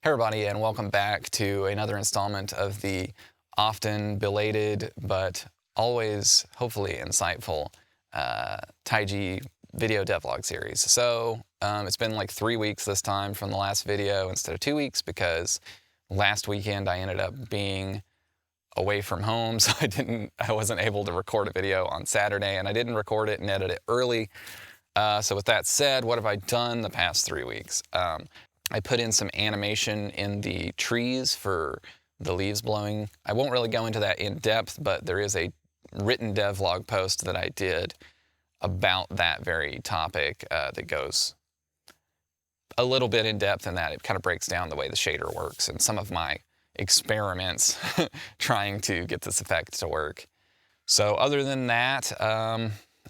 Hey everybody, and welcome back to another installment of the often belated but always hopefully insightful Taiji video devlog series. So it's been like 3 weeks this time from the last video instead of 2 weeks because last weekend I ended up being away from home, so I wasn't able to record a video on Saturday, and I didn't record it and edit it early. So with that said, what have I done the past 3 weeks? I put in some animation in the trees for the leaves blowing. I won't really go into that in depth, but there is a written devlog post that I did about that very topic that goes a little bit in depth in that. It kind of breaks down the way the shader works and some of my experiments trying to get this effect to work. So other than that,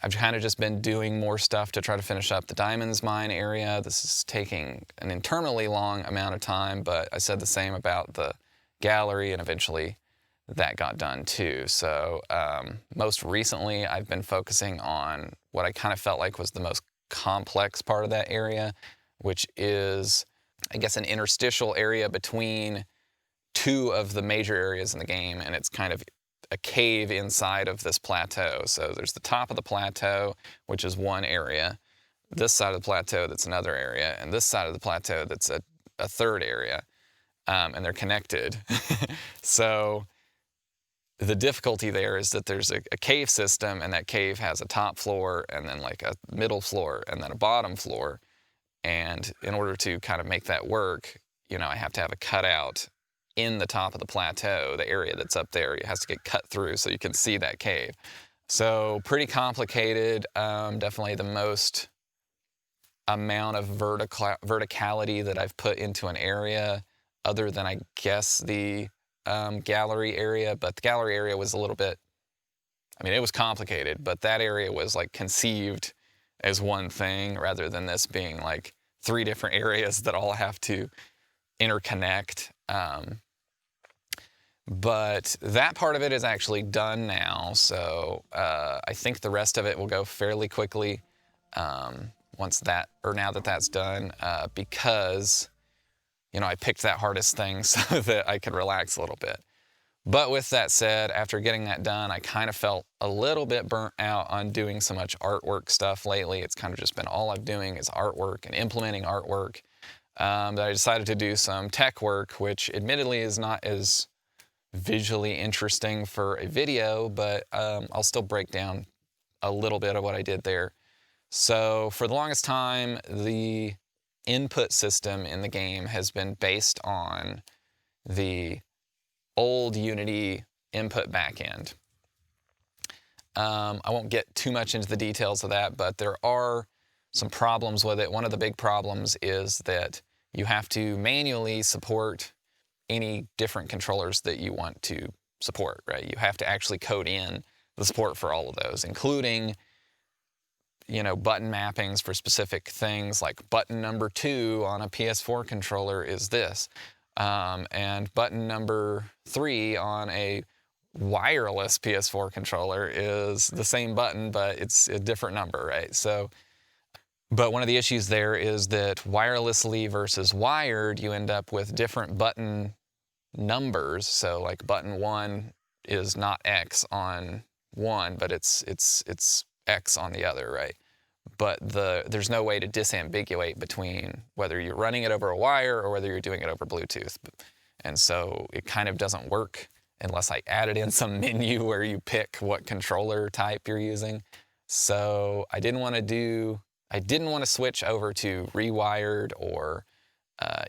I've kind of just been doing more stuff to try to finish up the diamonds mine area. This is taking an interminably long amount of time, but I said the same about the gallery, and eventually that got done too. So most recently, I've been focusing on what I kind of felt like was the most complex part of that area, which is, I guess, an interstitial area between two of the major areas in the game, and it's kind of a cave inside of this plateau. So there's the top of the plateau, which is one area, this side of the plateau that's another area, and this side of the plateau that's a third area, and they're connected. So the difficulty there is that there's a cave system, and that cave has a top floor and then like a middle floor and then a bottom floor. And in order to kind of make that work, you know, I have to have a cutout in the top of the plateau. The area that's up there, it has to get cut through so you can see that cave. So pretty complicated. Definitely the most amount of verticality that I've put into an area, other than I guess the gallery area. But the gallery area was a little bit, I mean, it was complicated, but that area was like conceived as one thing rather than this being like 3 different areas that all have to interconnect. But that part of it is actually done now, so I think the rest of it will go fairly quickly now that that's done, because, you know, I picked that hardest thing so that I could relax a little bit. But with that said, after getting that done, I kind of felt a little bit burnt out on doing so much artwork stuff lately. It's kind of just been all I'm doing is artwork and implementing artwork. That I decided to do some tech work, which admittedly is not as visually interesting for a video, but I'll still break down a little bit of what I did there. So for the longest time, the input system in the game has been based on the old Unity input backend. I won't get too much into the details of that, but there are some problems with it. One of the big problems is that you have to manually support any different controllers that you want to support, right? You have to actually code in the support for all of those, including, you know, button mappings for specific things, like button number 2 on a PS4 controller is this, and button number 3 on a wireless PS4 controller is the same button, but it's a different number, right? So, but one of the issues there is that wirelessly versus wired, you end up with different button numbers. So like button 1 is not X on one, but it's X on the other, right? But there's no way to disambiguate between whether you're running it over a wire or whether you're doing it over Bluetooth. And so it kind of doesn't work unless I added in some menu where you pick what controller type you're using. So I didn't want to switch over to rewired or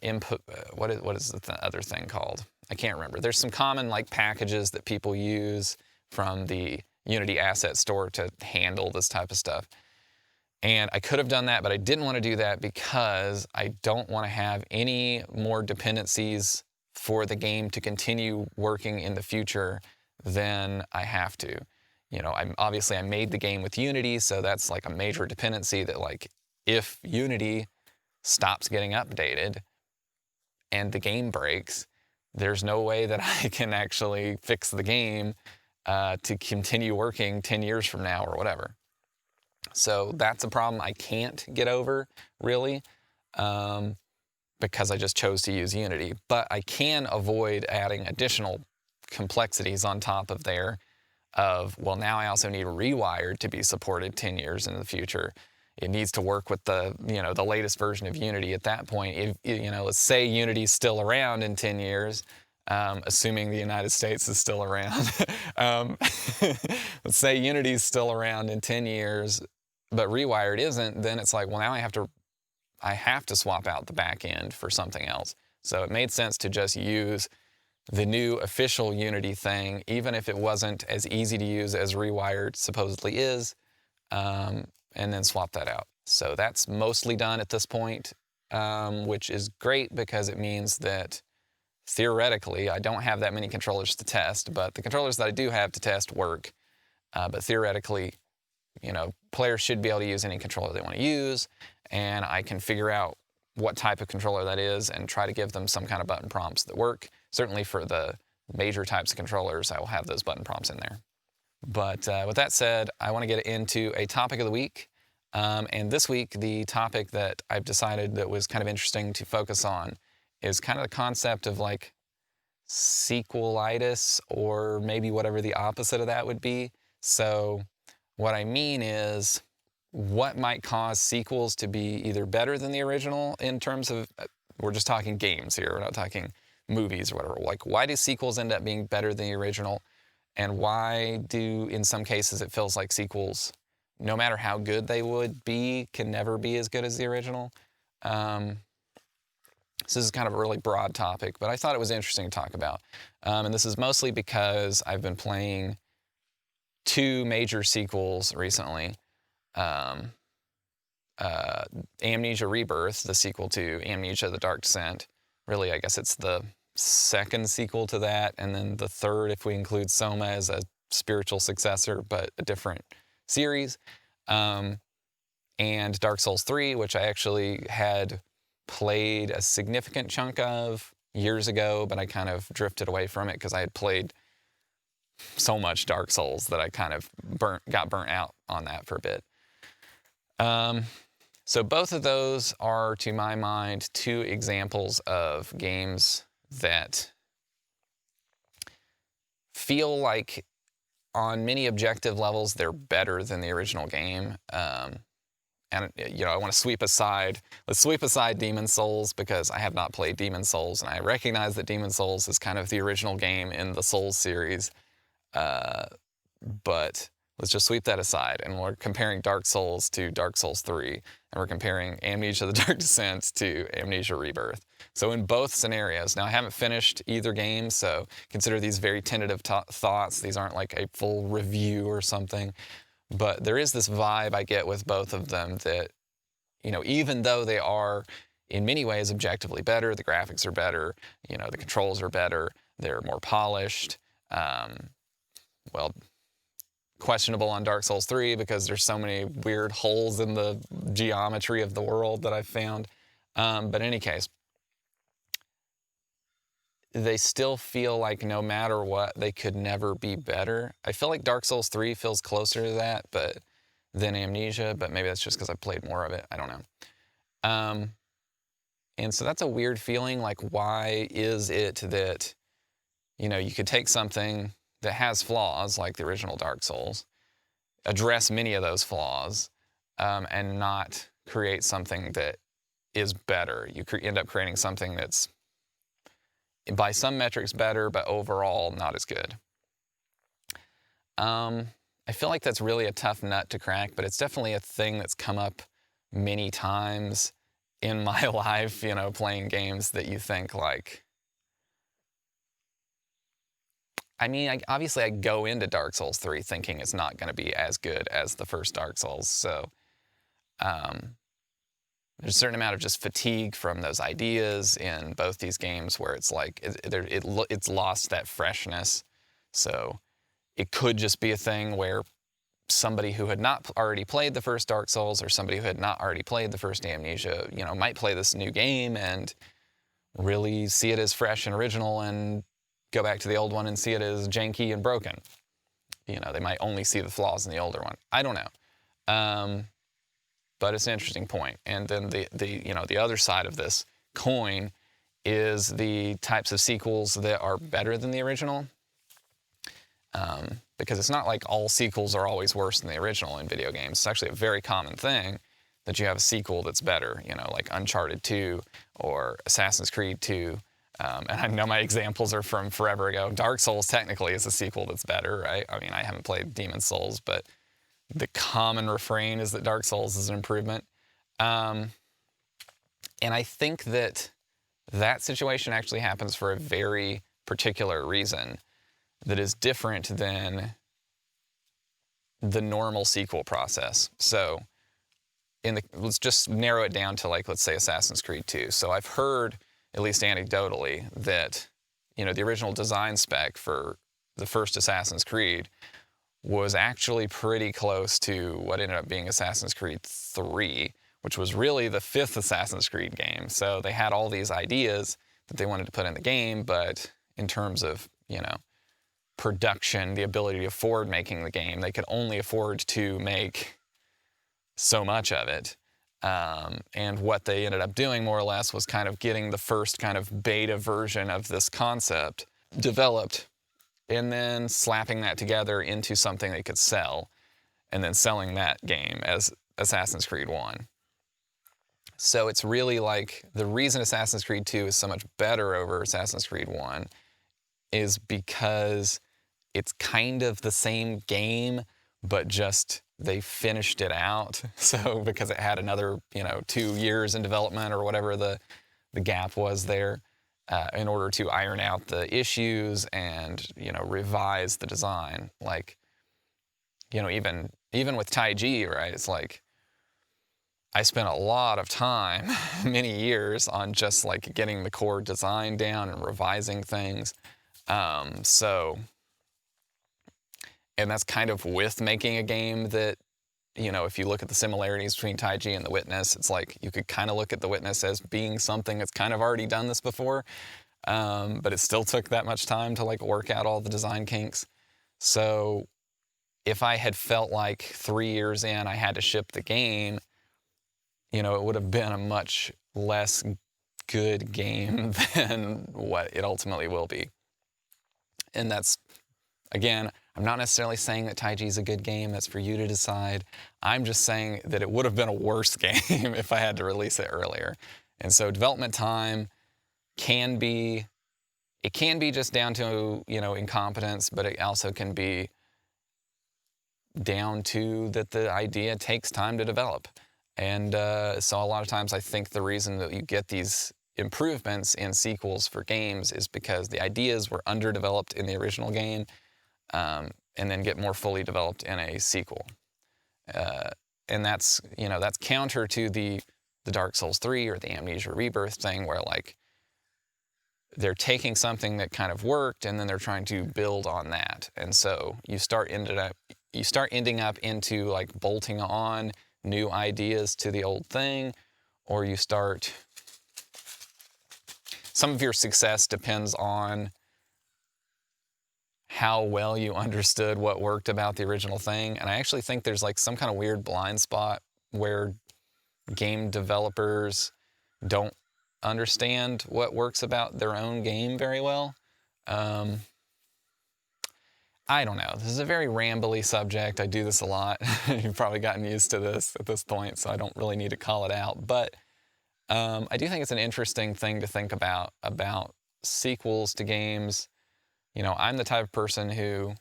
input. What is the other thing called? I can't remember. There's some common like packages that people use from the Unity asset store to handle this type of stuff. And I could have done that, but I didn't want to do that because I don't want to have any more dependencies for the game to continue working in the future than I have to. You know, I made the game with Unity, so that's like a major dependency that, like, if Unity stops getting updated and the game breaks, there's no way that I can actually fix the game to continue working 10 years from now or whatever. So that's a problem I can't get over, really. because I just chose to use Unity. But I can avoid adding additional complexities on top of there of, well, now I also need Rewired to be supported 10 years in the future. It needs to work with the, the latest version of Unity at that point. If, let's say Unity's still around in 10 years, assuming the United States is still around. Let's say Unity's still around in 10 years, but Rewired isn't, then it's like, well, now I have to swap out the back end for something else. So it made sense to just use the new official Unity thing, even if it wasn't as easy to use as Rewired supposedly is, and then swap that out. So that's mostly done at this point, which is great because it means that theoretically I don't have that many controllers to test, but the controllers that I do have to test work. But theoretically, players should be able to use any controller they want to use, and I can figure out what type of controller that is and try to give them some kind of button prompts that work. Certainly for the major types of controllers, I will have those button prompts in there. But with that said, I want to get into a topic of the week. And this week, the topic that I've decided that was kind of interesting to focus on is kind of the concept of like sequelitis, or maybe whatever the opposite of that would be. So what I mean is, what might cause sequels to be either better than the original in terms of, we're just talking games here, we're not talking movies or whatever. Like, why do sequels end up being better than the original? And why do, in some cases, it feels like sequels, no matter how good they would be, can never be as good as the original? So this is kind of a really broad topic, but I thought it was interesting to talk about. And this is mostly because I've been playing two major sequels recently. Amnesia Rebirth, the sequel to Amnesia: The Dark Descent. Really, I guess it's the second sequel to that, and then the third if we include Soma as a spiritual successor, but a different series. And Dark Souls 3, which I actually had played a significant chunk of years ago, but I kind of drifted away from it because I had played so much Dark Souls that I kind of got burnt out on that for a bit. So both of those are, to my mind, two examples of games that feel like on many objective levels they're better than the original game. And I want to let's sweep aside Demon's Souls, because I have not played Demon's Souls, and I recognize that Demon's Souls is kind of the original game in the Souls series. But let's just sweep that aside, and we're comparing Dark Souls to Dark Souls 3, and we're comparing Amnesia: The Dark Descent to Amnesia Rebirth. So in both scenarios, now I haven't finished either game, so consider these very tentative thoughts. These aren't like a full review or something, but there is this vibe I get with both of them that, even though they are in many ways objectively better, the graphics are better, the controls are better, they're more polished. Well, questionable on Dark Souls 3 because there's so many weird holes in the geometry of the world that I've found. But in any case, they still feel like no matter what, they could never be better. I feel like Dark Souls 3 feels closer to that than Amnesia, but maybe that's just because I've played more of it. I don't know. And so that's a weird feeling. Like, why is it that, you could take something that has flaws like the original Dark Souls, address many of those flaws, and not create something that is better. You end up creating something that's, by some metrics, better, but overall not as good. I feel like that's really a tough nut to crack, but it's definitely a thing that's come up many times in my life, playing games that you think like, obviously I go into Dark Souls 3 thinking it's not going to be as good as the first Dark Souls, so there's a certain amount of just fatigue from those ideas in both these games where it's like it's lost that freshness. So it could just be a thing where somebody who had not already played the first Dark Souls, or somebody who had not already played the first Amnesia, might play this new game and really see it as fresh and original, and go back to the old one and see it as janky and broken. They might only see the flaws in the older one. I don't know. But it's an interesting point. And then the other side of this coin is the types of sequels that are better than the original. Because it's not like all sequels are always worse than the original in video games. It's actually a very common thing that you have a sequel that's better, you know, like Uncharted 2 or Assassin's Creed 2. And I know my examples are from forever ago. Dark Souls technically is a sequel that's better, right? I mean, I haven't played Demon's Souls, but the common refrain is that Dark Souls is an improvement. And I think that that situation actually happens for a very particular reason that is different than the normal sequel process. So let's just narrow it down to, like, let's say Assassin's Creed 2. So I've heard, at least anecdotally, that, you know, the original design spec for the first Assassin's Creed was actually pretty close to what ended up being Assassin's Creed 3, which was really the fifth Assassin's Creed game. So they had all these ideas that they wanted to put in the game, but in terms of, you know, production, the ability to afford making the game, they could only afford to make so much of it. And what they ended up doing, more or less, was kind of getting the first kind of beta version of this concept developed and then slapping that together into something they could sell, and then selling that game as Assassin's Creed 1. So it's really like the reason Assassin's Creed 2 is so much better over Assassin's Creed 1 is because it's kind of the same game, but just they finished it out. So because it had another, you know, 2 years in development or whatever the gap was there, in order to iron out the issues and, you know, revise the design. Like, you know, even with Taiji, right? It's like I spent a lot of time, many years, on just like getting the core design down and revising things. And that's kind of with making a game that, you know, if you look at the similarities between Taiji and The Witness, it's like you could kind of look at The Witness as being something that's kind of already done this before, but it still took that much time to like work out all the design kinks. So if I had felt like 3 years in I had to ship the game, you know, it would have been a much less good game than what it ultimately will be. And that's, again, I'm not necessarily saying that Taiji is a good game. That's for you to decide. I'm just saying that it would have been a worse game if I had to release it earlier. And so development time can be just down to, you know, incompetence, but it also can be down to that the idea takes time to develop. And so a lot of times I think the reason that you get these improvements in sequels for games is because the ideas were underdeveloped in the original game, and then get more fully developed in a sequel. And that's, you know, that's counter to the Dark Souls 3 or the Amnesia Rebirth thing, where like they're taking something that kind of worked and then they're trying to build on that. And so you start ending up into like bolting on new ideas to the old thing, or some of your success depends on how well you understood what worked about the original thing. And I actually think there's like some kind of weird blind spot where game developers don't understand what works about their own game very well. I don't know. This is a very rambly subject. I do this a lot. You've probably gotten used to this at this point, so I don't really need to call it out. But I do think it's an interesting thing to think about sequels to games. You know, I'm the type of person who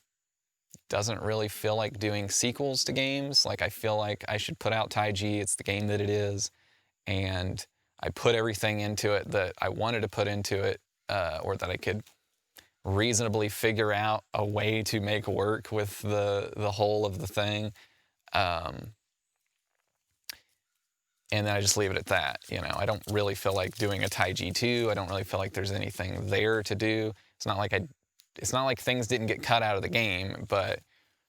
doesn't really feel like doing sequels to games. Like, I feel like I should put out Taiji. It's the game that it is. And I put everything into it that I wanted to put into it, or that I could reasonably figure out a way to make work with the whole of the thing. And then I just leave it at that. You know, I don't really feel like doing a Taiji 2. I don't really feel like there's anything there to do. It's not like things didn't get cut out of the game, but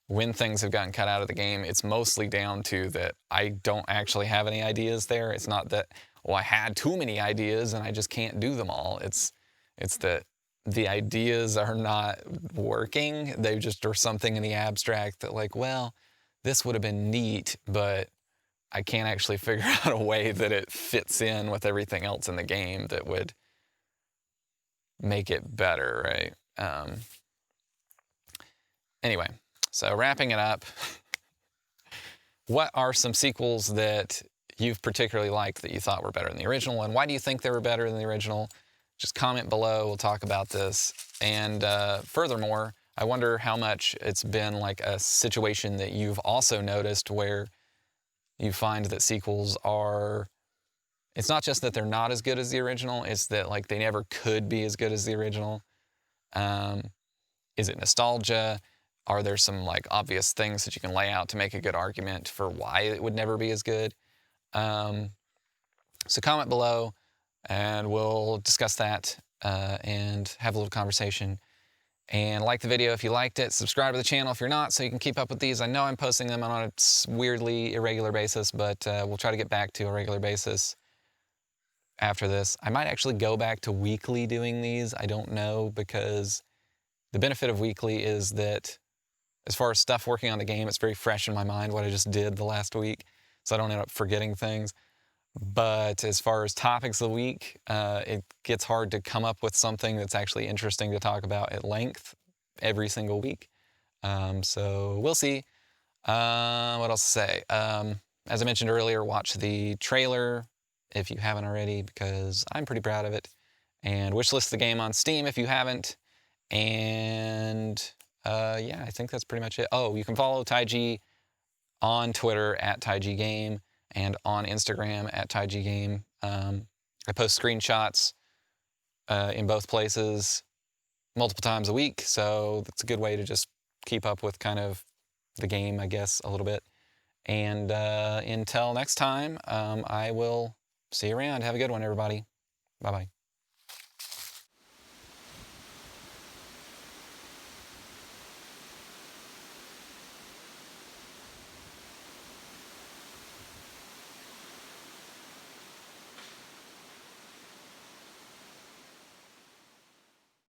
when things have gotten cut out of the game, it's mostly down to that I don't actually have any ideas there. It's not that, well, I had too many ideas and I just can't do them all. It's that the ideas are not working. They just are something in the abstract that, like, well, this would have been neat, but I can't actually figure out a way that it fits in with everything else in the game that would make it better, right? Anyway, so wrapping it up, what are some sequels that you've particularly liked that you thought were better than the original, and why do you think they were better than the original? Just comment below, we'll talk about this. And furthermore, I wonder how much it's been like a situation that you've also noticed where you find that sequels are, it's not just that they're not as good as the original, it's that like they never could be as good as the original. Is it nostalgia? Are there some like obvious things that you can lay out to make a good argument for why it would never be as good? So comment below and we'll discuss that and have a little conversation. And like the video if you liked it. Subscribe to the channel if you're not so you can keep up with these. I know I'm posting them on a weirdly irregular basis, but we'll try to get back to a regular basis after this. I might actually go back to weekly doing these. I don't know, because the benefit of weekly is that as far as stuff working on the game, it's very fresh in my mind what I just did the last week, so I don't end up forgetting things. But as far as topics of the week, it gets hard to come up with something that's actually interesting to talk about at length every single week. So we'll see. What else to say? As I mentioned earlier, watch the trailer if you haven't already, because I'm pretty proud of it. And wishlist the game on Steam if you haven't. And yeah, I think that's pretty much it. Oh, you can follow Taiji on Twitter at Taiji Game and on Instagram at Taiji Game. I post screenshots in both places multiple times a week, so that's a good way to just keep up with kind of the game, I guess, a little bit. And until next time, I will see you around. Have a good one, everybody. Bye-bye.